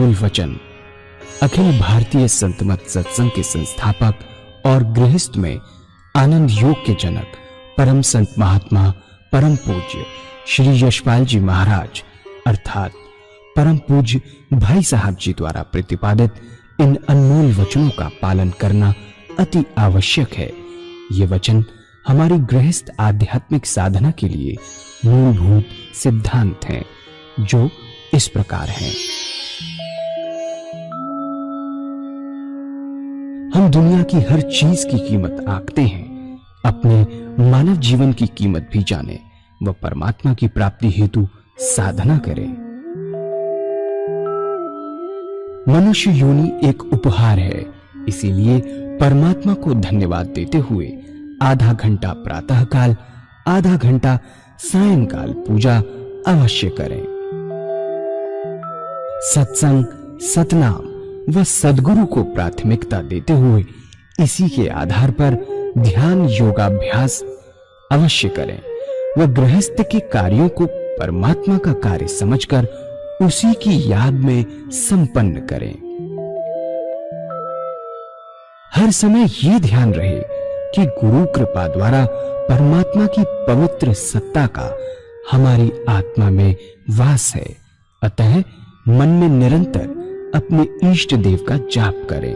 अनमोल वचन अखिल भारतीय संत मत सत्संग के संस्थापक और गृहस्थ में आनंद योग के जनक परम संत महात्मा परम पूज्य श्री यशपाल जी महाराज अर्थात परम पूज्य भाई साहब जी द्वारा प्रतिपादित इन अनमोल वचनों का पालन करना अति आवश्यक है। ये वचन हमारी गृहस्थ आध्यात्मिक साधना के लिए मूलभूत सिद्धांत हैं, जो इस प्रकार हैं। हम दुनिया की हर चीज की कीमत आंकते हैं, अपने मानव जीवन की कीमत भी जाने व परमात्मा की प्राप्ति हेतु साधना करें। मनुष्य योनि एक उपहार है, इसीलिए परमात्मा को धन्यवाद देते हुए आधा घंटा प्रातःकाल, आधा घंटा सायंकाल पूजा अवश्य करें। सत्संग, सतनाम व सद्गुरु को प्राथमिकता देते हुए इसी के आधार पर ध्यान योगाभ्यास अवश्य करें व गृहस्थ के कार्यों को परमात्मा का कार्य समझकर उसी की याद में संपन्न करें। हर समय ये ध्यान रहे कि गुरु कृपा द्वारा परमात्मा की पवित्र सत्ता का हमारी आत्मा में वास है, अतः मन में निरंतर अपने इष्ट देव का जाप करें।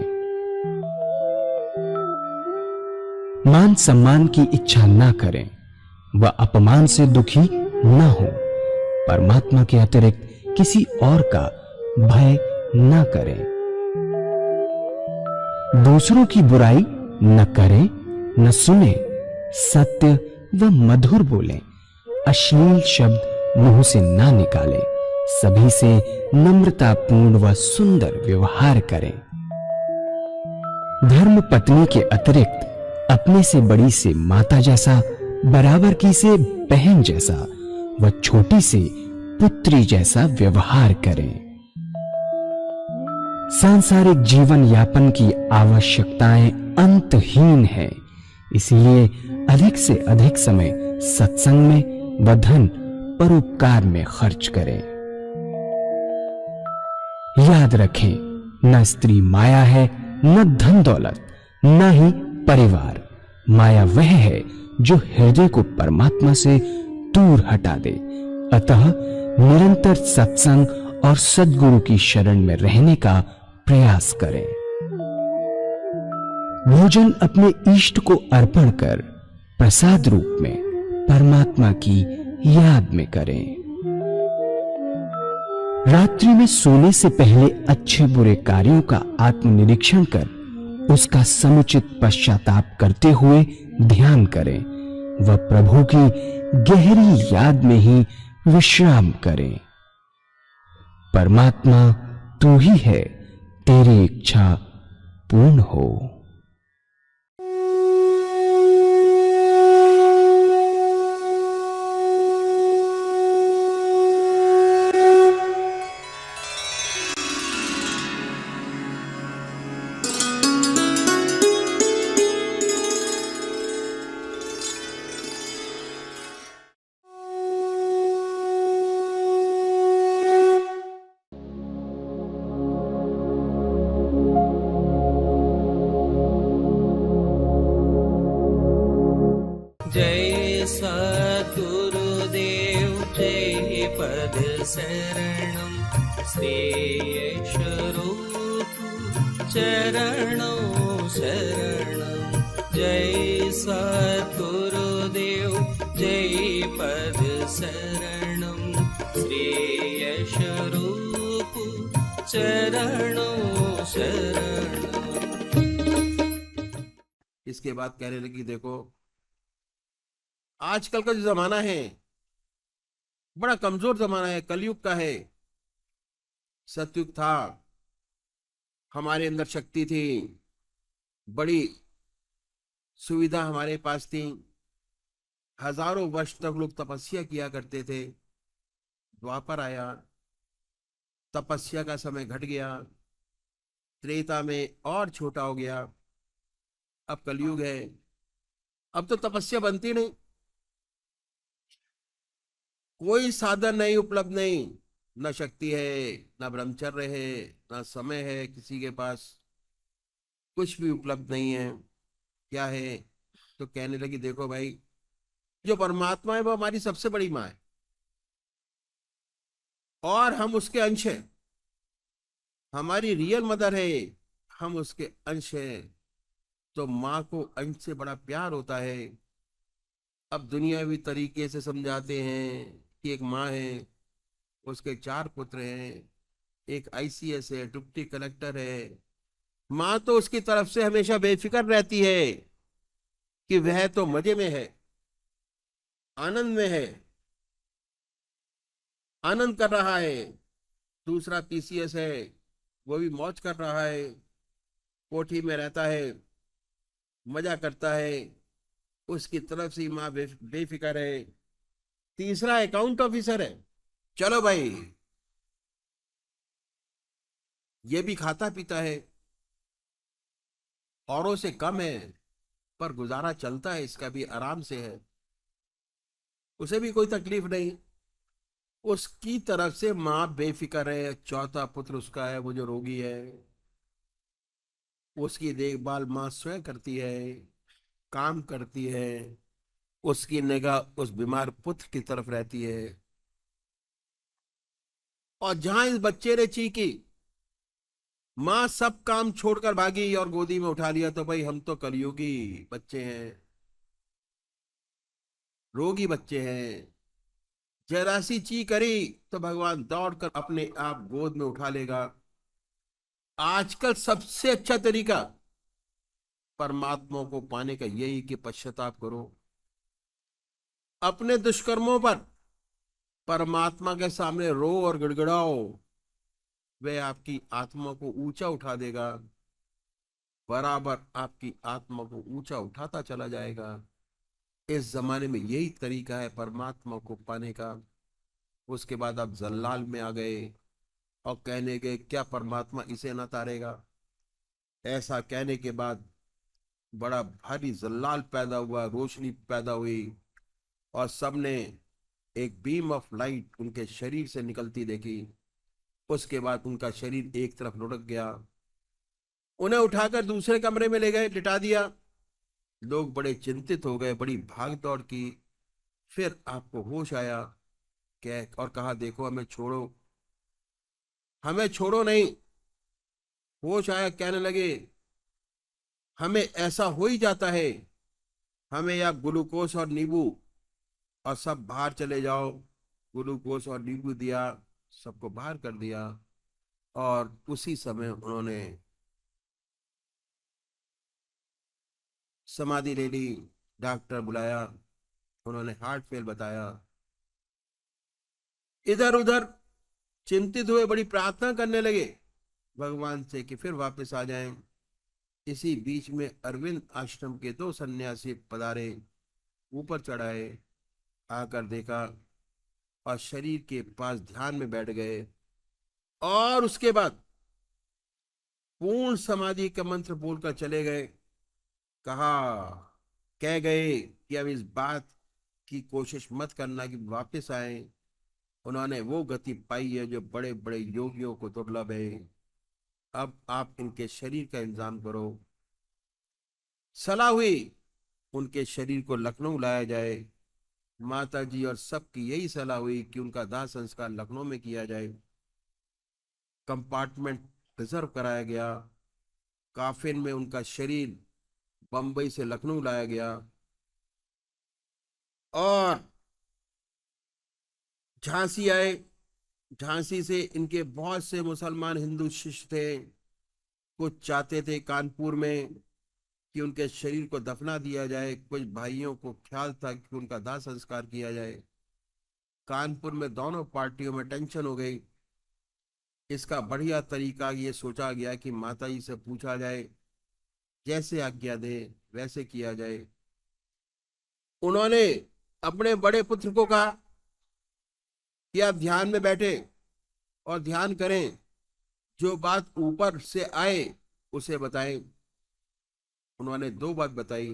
मान सम्मान की इच्छा ना करें व अपमान से दुखी ना हो। परमात्मा के अतिरिक्त किसी और का भय ना करें। दूसरों की बुराई न करें, न सुने, सत्य व मधुर बोलें, अश्लील शब्द मुंह से ना निकालें, सभी से नम्रतापूर्ण व सुंदर व्यवहार करें। धर्म पत्नी के अतिरिक्त अपने से बड़ी से माता जैसा, बराबर की से बहन जैसा व छोटी से पुत्री जैसा व्यवहार करें। सांसारिक जीवन यापन की आवश्यकताएं अंतहीन है, इसलिए अधिक से अधिक समय सत्संग में व धन परोपकार में खर्च करें। याद रखें, न स्त्री माया है, न धन दौलत, न ही परिवार। माया वह है जो हृदय को परमात्मा से दूर हटा दे। अतः निरंतर सत्संग और सद्गुरु की शरण में रहने का प्रयास करें। भोजन अपने इष्ट को अर्पण कर प्रसाद रूप में परमात्मा की याद में करें। रात्रि में सोने से पहले अच्छे बुरे कार्यों का आत्मनिरीक्षण कर उसका समुचित पश्चाताप करते हुए ध्यान करें व प्रभु की गहरी याद में ही विश्राम करें। परमात्मा तू ही है, तेरी इच्छा पूर्ण हो। जय सद्गुरुदेव जय पद शरणम श्रेयस्वरूप चरणों शरणम। जय सद्गुरुदेव जय पद शरणम श्रेयस्वरूप चरणों शरणम। इसके बाद कहने लगी, देखो आजकल का जो जमाना है बड़ा कमजोर जमाना है, कलयुग का है। सतयुग था, हमारे अंदर शक्ति थी, बड़ी सुविधा हमारे पास थी, हजारों वर्ष तक लोग तपस्या किया करते थे। द्वापर आया, तपस्या का समय घट गया, त्रेता में और छोटा हो गया, अब कलयुग है। अब तो तपस्या बनती नहीं, कोई साधन नहीं, उपलब्ध नहीं। न शक्ति है, न ब्रह्मचर्य है, न समय है, किसी के पास कुछ भी उपलब्ध नहीं है। क्या है? तो कहने लगी देखो भाई, जो परमात्मा है वो हमारी सबसे बड़ी माँ है और हम उसके अंश हैं। हमारी रियल मदर है, हम उसके अंश हैं। तो माँ को अंश से बड़ा प्यार होता है। अब दुनियावी तरीके से समझाते हैं कि एक माँ है, उसके 4 पुत्र हैं, एक आईसीएस है, डिप्टी कलेक्टर है। माँ तो उसकी तरफ से हमेशा बेफिक्र रहती है कि वह तो मजे में है, आनंद में है, आनंद कर रहा है। दूसरा पीसीएस है, वो भी मौज कर रहा है, कोठी में रहता है, मजा करता है, उसकी तरफ से माँ बेफिक्र है। तीसरा अकाउंट ऑफिसर है, चलो भाई ये भी खाता पीता है, औरों से कम है पर गुजारा चलता है, इसका भी आराम से है, उसे भी कोई तकलीफ नहीं। उसकी तरफ से माँ बेफिक्र है। चौथा पुत्र उसका है, वो जो रोगी है, उसकी देखभाल माँ स्वयं करती है, काम करती है। उसकी निगाह उस बीमार पुत्र की तरफ रहती है। और जहां इस बच्चे ने चीखी, माँ सब काम छोड़कर भागी और गोदी में उठा लिया। तो भाई हम तो कलयुगी बच्चे हैं, रोगी बच्चे हैं। जरा सी चीख करी तो भगवान दौड़कर अपने आप गोद में उठा लेगा। आजकल सबसे अच्छा तरीका परमात्मा को पाने का यही कि पश्चाताप करो अपने दुष्कर्मों पर, परमात्मा के सामने रो और गिड़गिड़ाओ। वह आपकी आत्मा को ऊंचा उठा देगा, बराबर आपकी आत्मा को ऊंचा उठाता चला जाएगा। इस जमाने में यही तरीका है परमात्मा को पाने का। उसके बाद आप जल्लाल में आ गए और कहने गए क्या परमात्मा इसे न तारेगा। ऐसा कहने के बाद बड़ा भारी जल्लाल पैदा हुआ, रोशनी पैदा हुई और सबने एक बीम ऑफ लाइट उनके शरीर से निकलती देखी। उसके बाद उनका शरीर एक तरफ लुढ़क गया। उन्हें उठाकर दूसरे कमरे में ले गए, लिटा दिया। लोग बड़े चिंतित हो गए, बड़ी भाग दौड़ की। फिर आपको होश आया, कह और कहा देखो हमें छोड़ो, हमें छोड़ो नहीं। होश आया, कहने लगे हमें ऐसा हो ही जाता है, हमें या ग्लूकोज और नींबू, और सब बाहर चले जाओ। ग्लूकोज और नींबू दिया, सबको बाहर कर दिया। और उसी समय उन्होंने समाधि ले ली। डॉक्टर बुलाया, उन्होंने हार्ट फेल बताया। इधर उधर चिंतित हुए, बड़ी प्रार्थना करने लगे भगवान से कि फिर वापस आ जाएं। इसी बीच में अरविंद आश्रम के 2 सन्यासी पधारे, ऊपर चढ़ाए, आकर देखा और शरीर के पास ध्यान में बैठ गए। और उसके बाद पूर्ण समाधि का मंत्र बोलकर चले गए। कहा, कह गए कि अब इस बात की कोशिश मत करना कि वापस आए। उन्होंने वो गति पाई है जो बड़े बड़े योगियों को दुर्लभ है। अब आप इनके शरीर का इंतजाम करो। सलाह हुई उनके शरीर को लखनऊ लाया जाए। माता जी और सबकी यही सलाह हुई कि उनका दाह संस्कार लखनऊ में किया जाए। कंपार्टमेंट रिजर्व कराया गया। काफिन में उनका शरीर बंबई से लखनऊ लाया गया और झांसी आए। झांसी से इनके बहुत से मुसलमान हिंदू शिष्य थे। कुछ चाहते थे कानपुर में कि उनके शरीर को दफना दिया जाए, कुछ भाइयों को ख्याल था कि उनका दाह संस्कार किया जाए। कानपुर में दोनों पार्टियों में टेंशन हो गई। इसका बढ़िया तरीका ये सोचा गया कि माता जी से पूछा जाए, जैसे आज्ञा दे वैसे किया जाए। उन्होंने अपने बड़े पुत्र को कहा कि आप ध्यान में बैठे और ध्यान करें, जो बात ऊपर से आए उसे बताएं। उन्होंने 2 बात बताई।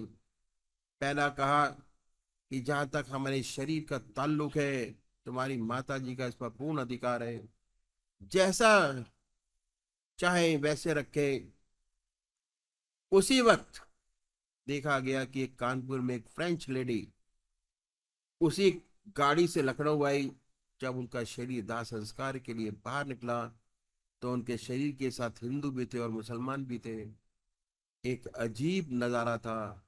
पहला कहा कि जहां तक हमारे शरीर का ताल्लुक है, तुम्हारी माता जी का इस पर पूर्ण अधिकार है, जैसा चाहे वैसे रखे। उसी वक्त देखा गया कि एक कानपुर में एक फ्रेंच लेडी उसी गाड़ी से लखनऊ आई। जब उनका शरीर दाह संस्कार के लिए बाहर निकला तो उनके शरीर के साथ हिंदू भी थे और मुसलमान भी थे। एक अजीब नजारा था।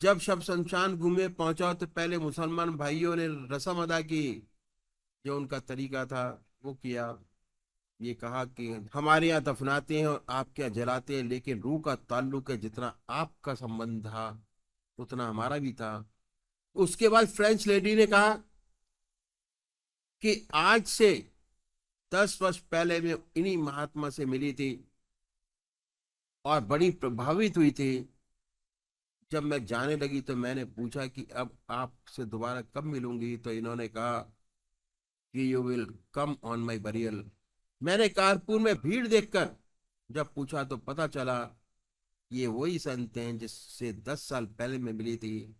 जब शव शमशान घूमे पहुंचा तो पहले मुसलमान भाइयों ने रस्म अदा की, जो उनका तरीका था वो किया। ये कहा कि हमारे यहाँ दफनाते हैं और आपके यहाँ जलाते हैं, लेकिन रूह का ताल्लुक है, जितना आपका संबंध था उतना हमारा भी था। उसके बाद फ्रेंच लेडी ने कहा कि आज से 10 वर्ष पहले मैं इन्हीं महात्मा से मिली थी और बड़ी प्रभावित हुई थी। जब मैं जाने लगी तो मैंने पूछा कि अब आपसे दोबारा कब मिलूंगी, तो इन्होंने कहा कि you will come on my burial. मैंने कारपुर में भीड़ देखकर जब पूछा तो पता चला ये वही संत हैं जिससे 10 साल पहले मैं मिली थी।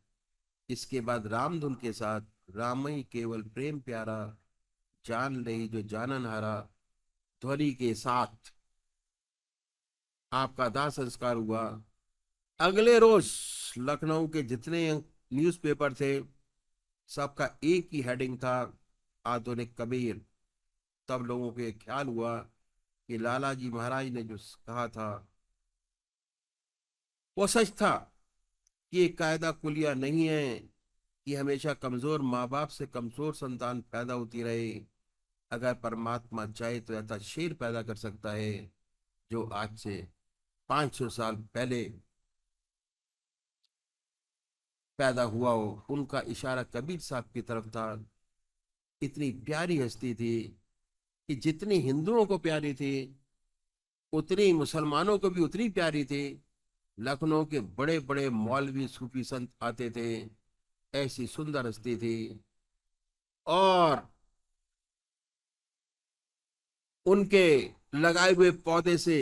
इसके बाद रामधुन के साथ राम ही केवल प्रेम प्यारा, जान नहीं जो जानन हारा ध्वनि के साथ आपका दाह संस्कार हुआ। अगले रोज लखनऊ के जितने न्यूज़पेपर थे सबका एक ही हेडिंग था, आधुनिक कबीर। तब लोगों को ये ख्याल हुआ कि लाला जी महाराज ने जो कहा था वो सच था, कि ये कायदा कुलिया नहीं है कि हमेशा कमजोर माँ बाप से कमजोर संतान पैदा होती रहे। अगर परमात्मा चाहे तो ऐसा शेर पैदा कर सकता है जो आज से 500 साल पहले पैदा हुआ हो। उनका इशारा कबीर साहब की तरफ था। इतनी प्यारी हस्ती थी कि जितनी हिंदुओं को प्यारी थी उतनी मुसलमानों को भी उतनी प्यारी थी। लखनऊ के बड़े बड़े मौलवी सूफी संत आते थे, ऐसी सुंदर हस्ती थी। और उनके लगाए हुए पौधे से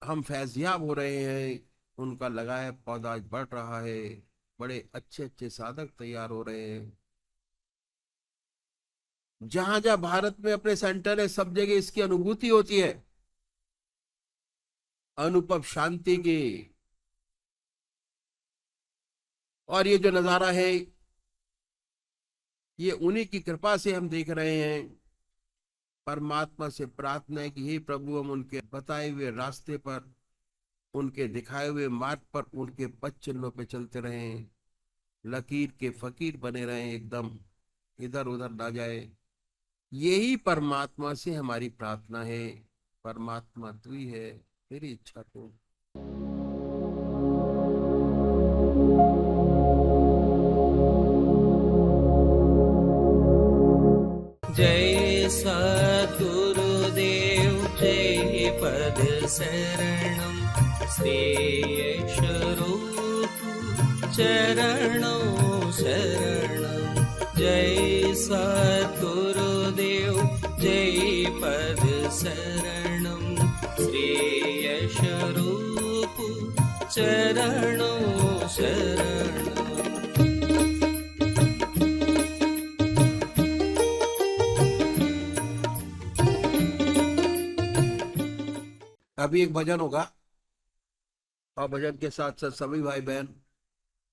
हम फैजियाब हो रहे हैं। उनका लगाया पौधा आज बढ़ रहा है, बड़े अच्छे अच्छे साधक तैयार हो रहे हैं। जहां जहां भारत में अपने सेंटर है सब जगह इसकी अनुभूति होती है, अनुपम शांति की। और ये जो नजारा है ये उन्हीं की कृपा से हम देख रहे हैं। परमात्मा से प्रार्थना है कि हे प्रभु, हम उनके बताए हुए रास्ते पर, उनके दिखाए हुए मार्ग पर, उनके पद चिन्हों पे चलते रहें, लकीर के फकीर बने रहें, एकदम इधर उधर ना जाए। यही परमात्मा से हमारी प्रार्थना है। परमात्मा तू ही है, तेरी इच्छा तो। जय सद्गुरुदेव जय पद शरणं श्रेयस्वरूप चरणों शरणं। जय सद्गुरुदेव जय पद शरणं श्रेयस्वरूप चरणों शरणं। अभी एक भजन होगा और भजन के साथ साथ सभी भाई बहन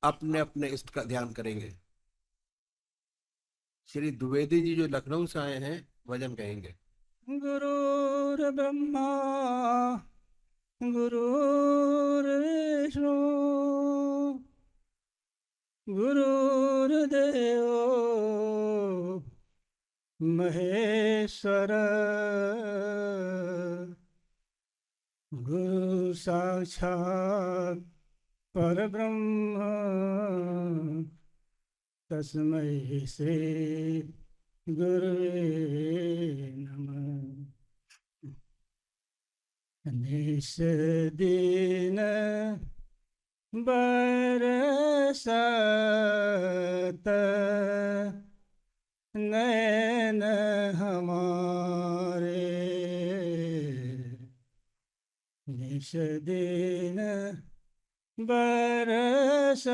अपने अपने इष्ट का ध्यान करेंगे। श्री द्विवेदी जी जो लखनऊ से आए हैं भजन कहेंगे। गुरुर् ब्रह्मा गुरुर्विष्णु गुरुर्देवो महेश्वर गुरु साक्षात् परब्रह्म तस्मै श्री गुरुवे नमः। निश दिन बरसत नैन हमारे, निश दिन बरसत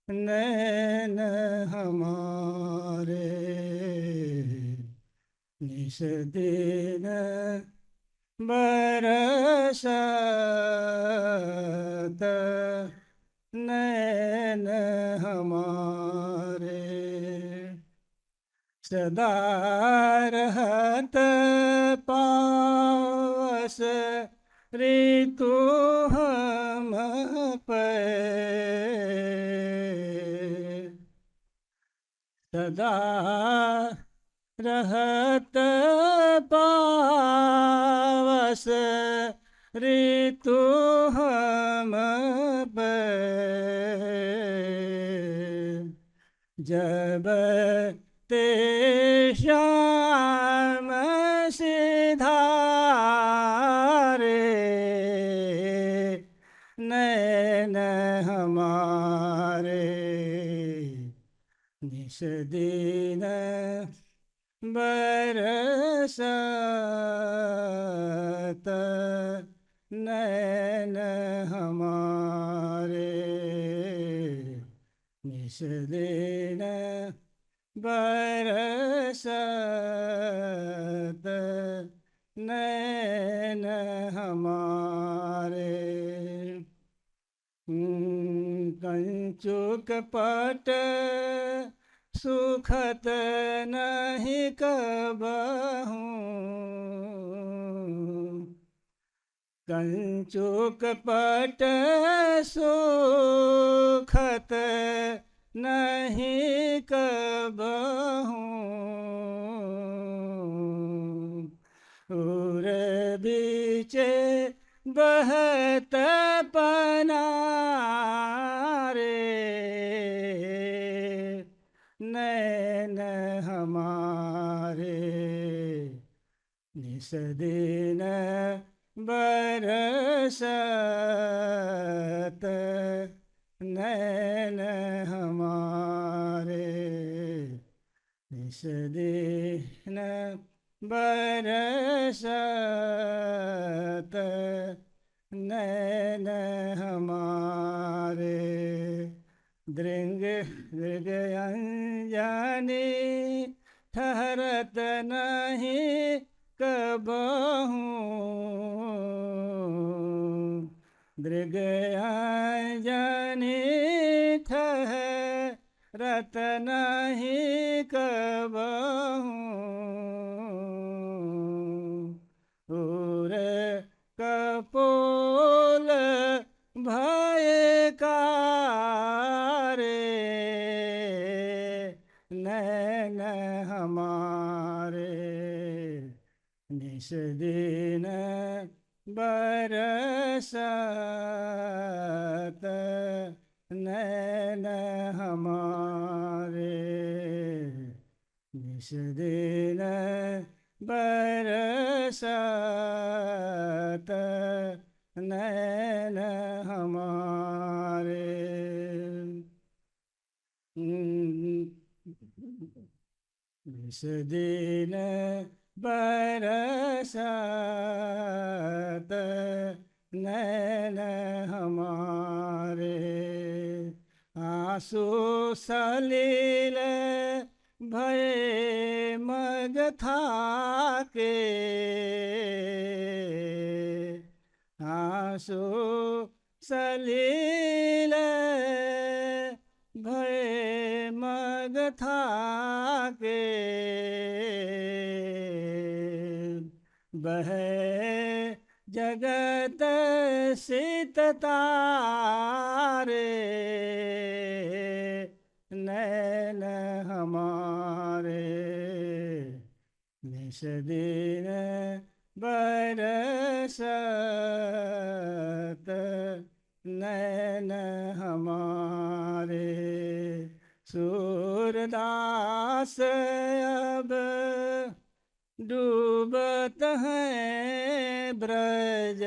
नैन हमारे निस दिन बरसत नैन हमारे सदा रहत पावस ऋतु हम पे सदा रहत पावस ऋतु हम पे जब ते श्याम सिधारे नैन हमारे निस दिन बरसत नैन हमारे निस दिन बरसत नैन हमारे कंचुक पट सुखत नहीं कबहूँ कंचुक पट सुखत नहीं कबहूँ उर बीचे बहत पनारे नैन हमारे निस दिन बरसत नैन हमारे निस दिन बरसत नैन हमारे दृंग अंजनी ठहरत नहीं कबहूँ दृग अंजनी ठहरत नहीं कबहूँ उर कपोल भय कारे नैन हमारे निस दिन बरसत नैन हमारे निस दिन बरसत नैन हमारे निस दिन बरसत नैन हमारे आंसू सलील भय मग था के आंसू सलील भय मग था के बह जगत सित तारे नैन हमारे निस दिन बरसत नैन हमारे सूरदास अब डूबत हैं ब्रज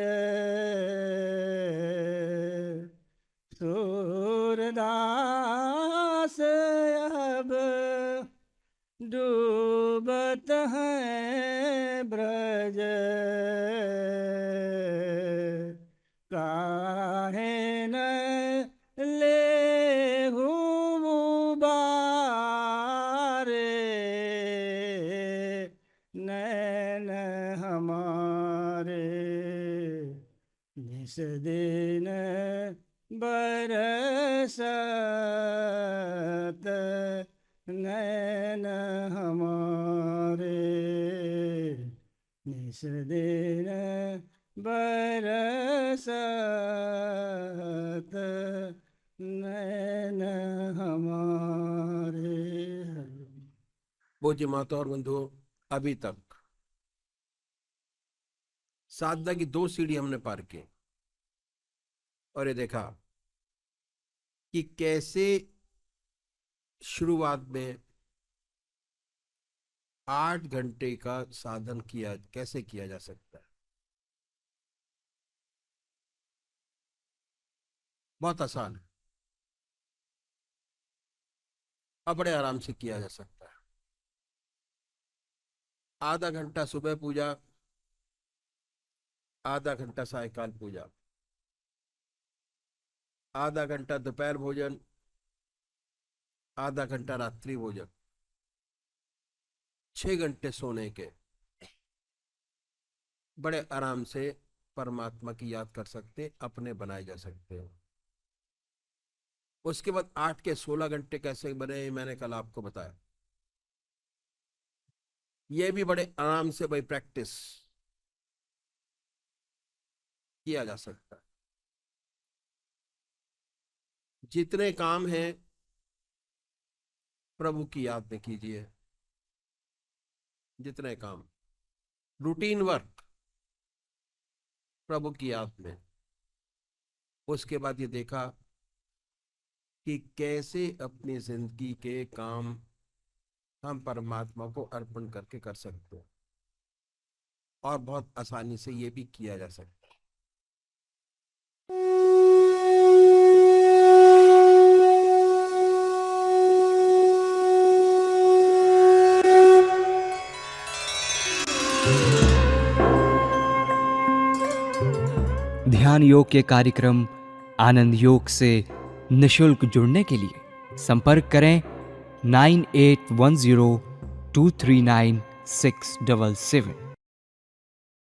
सूरदास अब डूबत हैं ब्रज काहे न ले हूँ निस दिन बरसत नैन हमारे, निस दिन बरसत नैन हमारे। पूज्य माता और बंधुओं, अभी तक साधना की 2 सीढ़ी हमने पार की और ये देखा कि कैसे शुरुआत में 8 घंटे का साधन कैसे किया जा सकता है। बहुत आसान है और बड़े आराम से किया जा सकता है। आधा घंटा सुबह पूजा, आधा घंटा सायकाल पूजा, आधा घंटा दोपहर भोजन, आधा घंटा रात्रि भोजन, 6 घंटे सोने के, बड़े आराम से परमात्मा की याद कर सकते, अपने बनाए जा सकते हैं। उसके बाद 8 के 16 घंटे कैसे बने, मैंने कल आपको बताया। ये भी बड़े आराम से भाई प्रैक्टिस किया जा सकता है। जितने काम हैं प्रभु की याद में कीजिए, जितने काम रूटीन वर्क प्रभु की याद में। उसके बाद ये देखा कि कैसे अपनी जिंदगी के काम हम परमात्मा को अर्पण करके कर सकते हैं और बहुत आसानी से ये भी किया जा सकता है। ध्यान योग के कार्यक्रम आनंद योग से निशुल्क जुड़ने के लिए संपर्क करें 9810239677।